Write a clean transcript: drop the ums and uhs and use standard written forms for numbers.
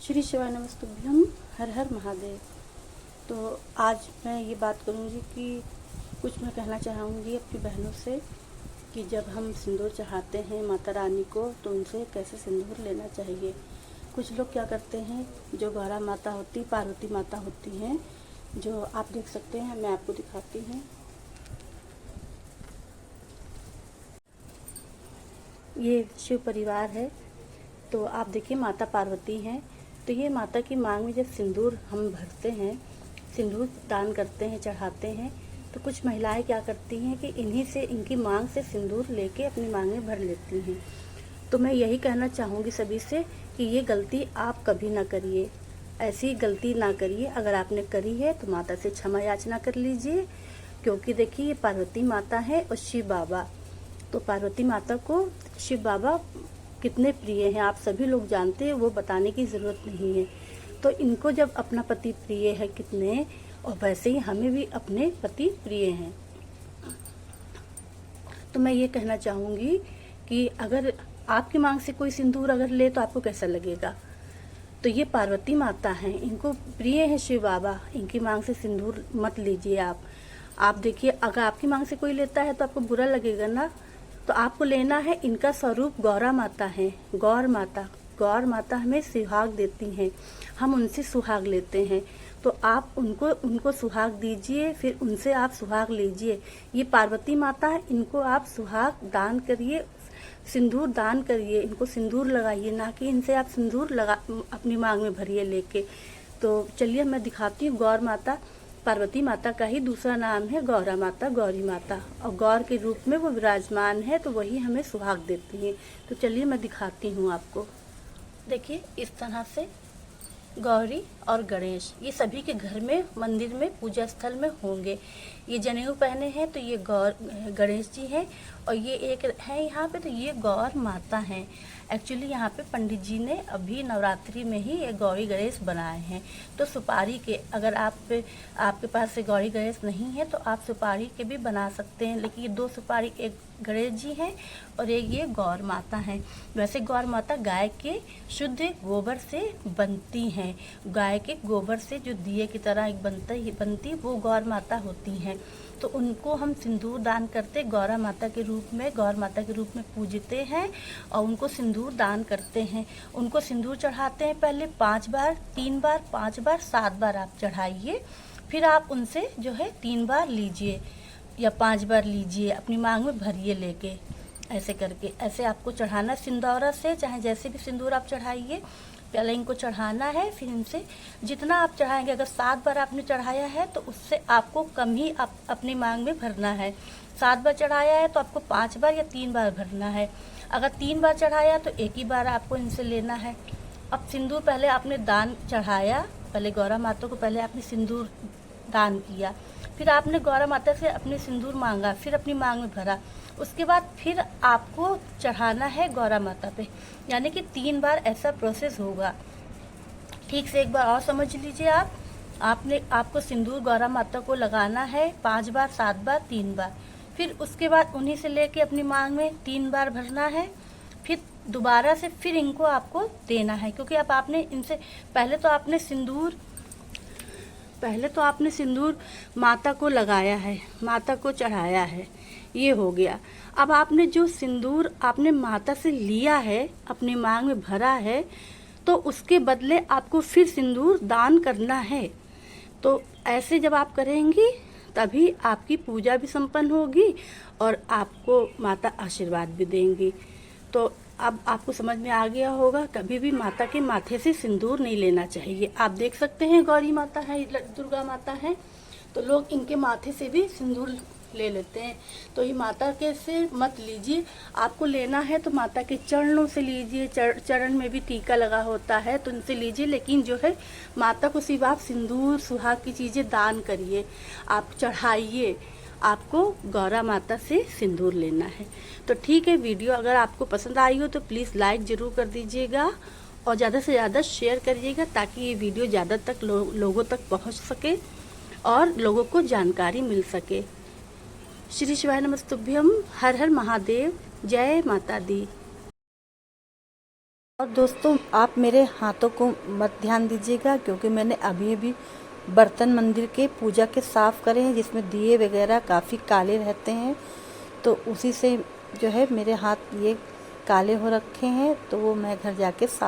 श्री शिवाय नमस्तुभ्यम। हर हर महादेव। तो आज मैं ये बात करूँगी कि कुछ मैं कहना चाहूँगी अपनी बहनों से कि जब हम सिंदूर चढ़ाते हैं माता रानी को तो उनसे कैसे सिंदूर लेना चाहिए। कुछ लोग क्या करते हैं, जो गौरा माता होती, पार्वती माता होती हैं, जो आप देख सकते हैं, मैं आपको दिखाती हूँ। ये शिव परिवार है। तो आप देखिए माता पार्वती हैं। तो ये माता की मांग में जब सिंदूर हम भरते हैं, सिंदूर दान करते हैं, चढ़ाते हैं, तो कुछ महिलाएं क्या करती हैं कि इन्हीं से, इनकी मांग से सिंदूर लेके अपनी मांग में भर लेती हैं। तो मैं यही कहना चाहूँगी सभी से कि ये गलती आप कभी ना करिए, ऐसी गलती ना करिए। अगर आपने करी है तो माता से क्षमा याचना कर लीजिए, क्योंकि देखिए ये पार्वती माता है और शिव बाबा। तो पार्वती माता को शिव बाबा कितने प्रिय हैं आप सभी लोग जानते हैं, वो बताने की ज़रूरत नहीं है। तो इनको जब अपना पति प्रिय है कितने, और वैसे ही हमें भी अपने पति प्रिय हैं। तो मैं ये कहना चाहूँगी कि अगर आपकी मांग से कोई सिंदूर अगर ले तो आपको कैसा लगेगा। तो ये पार्वती माता हैं, इनको प्रिय है शिव बाबा, इनकी मांग से सिंदूर मत लीजिए आप देखिए, अगर आपकी मांग से कोई लेता है तो आपको बुरा लगेगा ना। तो आपको लेना है, इनका स्वरूप गौरा माता है। गौर माता हमें सुहाग देती हैं, हम उनसे सुहाग लेते हैं। तो आप उनको सुहाग दीजिए, फिर उनसे आप सुहाग लीजिए। ये पार्वती माता है, इनको आप सुहाग दान करिए, सिंदूर दान करिए, इनको सिंदूर लगाइए, ना कि इनसे आप सिंदूर लगा अपनी मांग में भरिए लेके। तो चलिए मैं दिखाती हूँ। गौर माता पार्वती माता का ही दूसरा नाम है गौरा माता, गौरी माता, और गौर के रूप में वो विराजमान है, तो वही हमें सुहाग देती हैं। तो चलिए मैं दिखाती हूँ आपको। देखिए इस तरह से गौरी और गणेश ये सभी के घर में, मंदिर में, पूजा स्थल में होंगे। ये जनेऊ पहने हैं तो ये गणेश जी हैं, और ये एक है यहाँ पे, तो ये गौर माता हैं। एक्चुअली यहाँ पे पंडित जी ने अभी नवरात्रि में ही ये गौरी गणेश बनाए हैं। तो सुपारी के, अगर आपके पास से गौरी गणेश नहीं है तो आप सुपारी के भी बना सकते हैं, लेकिन ये दो सुपारी, एक गणेश जी हैं और एक ये गौर माता हैं। वैसे गौर माता गाय के शुद्ध गोबर से बनती हैं, गाय के गोबर से जो दिए की तरह एक बनती वो गौर माता होती हैं। तो उनको हम सिंदूर दान करते, गौरा माता के रूप में, गौर माता के रूप में पूजते हैं और उनको सिंदूर दान करते हैं। उनको सिंदूर चढ़ाते हैं पहले 5 बार, 3 बार, 5 बार, 7 बार आप चढ़ाइए। फिर आप उनसे जो है 3 बार लीजिए या 5 बार लीजिए, अपनी मांग में भरिए लेके। ऐसे करके, ऐसे आपको चढ़ाना सिंदूरा से, चाहे जैसे भी सिंदूर आप चढ़ाइए, पहले इनको चढ़ाना है। फिर इनसे जितना आप चढ़ाएंगे, अगर 7 बार आपने चढ़ाया है तो उससे आपको कम ही आप अपनी मांग में भरना है। 7 बार चढ़ाया है तो आपको 5 बार या 3 बार भरना है। अगर 3 बार चढ़ाया तो एक ही बार आपको इनसे लेना है। अब सिंदूर पहले आपने दान चढ़ाया, पहले गौरा माता को पहले आपने सिंदूर दान किया, फिर आपने गौरा माता से अपने सिंदूर मांगा, फिर अपनी मांग में भरा, उसके बाद फिर आपको चढ़ाना है गौरा माता पे। यानी कि 3 बार ऐसा प्रोसेस होगा। ठीक से एक बार और समझ लीजिए आपको सिंदूर गौरा माता को लगाना है 5 बार, 7 बार, 3 बार। फिर उसके बाद उन्हीं से लेके अपनी मांग में 3 बार भरना है। फिर दोबारा से फिर इनको आपको देना है, क्योंकि अब आपने इनसे पहले तो आपने सिंदूर माता को लगाया है, माता को चढ़ाया है, ये हो गया। अब आपने जो सिंदूर आपने माता से लिया है, अपनी मांग में भरा है, तो उसके बदले आपको फिर सिंदूर दान करना है। तो ऐसे जब आप करेंगी तभी आपकी पूजा भी संपन्न होगी और आपको माता आशीर्वाद भी देंगी। तो अब आपको समझ में आ गया होगा, कभी भी माता के माथे से सिंदूर नहीं लेना चाहिए। आप देख सकते हैं गौरी माता है, दुर्गा माता है, तो लोग इनके माथे से भी सिंदूर ले लेते हैं। तो ये माता के से मत लीजिए। आपको लेना है तो माता के चरणों से लीजिए, चरण में भी टीका लगा होता है तो उनसे लीजिए, लेकिन जो है माता को सिर्फ आप सिंदूर सुहाग की चीज़ें दान करिए, आप चढ़ाइए। आपको गौरा माता से सिंदूर लेना है। तो ठीक है, वीडियो अगर आपको पसंद आई हो तो प्लीज़ लाइक ज़रूर कर दीजिएगा और ज़्यादा से ज़्यादा शेयर करिएगा, ताकि ये वीडियो ज़्यादा तक लोगों तक पहुंच सके और लोगों को जानकारी मिल सके। श्री शिवाय नमस्तुभ्यम। हर हर महादेव। जय माता दी। और दोस्तों आप मेरे हाथों को मत ध्यान दीजिएगा, क्योंकि मैंने अभी अभी बर्तन मंदिर के पूजा के साफ़ करे हैं, जिसमें दिए वगैरह काफ़ी काले रहते हैं, तो उसी से जो है मेरे हाथ ये काले हो रखे हैं, तो वो मैं घर जाके साफ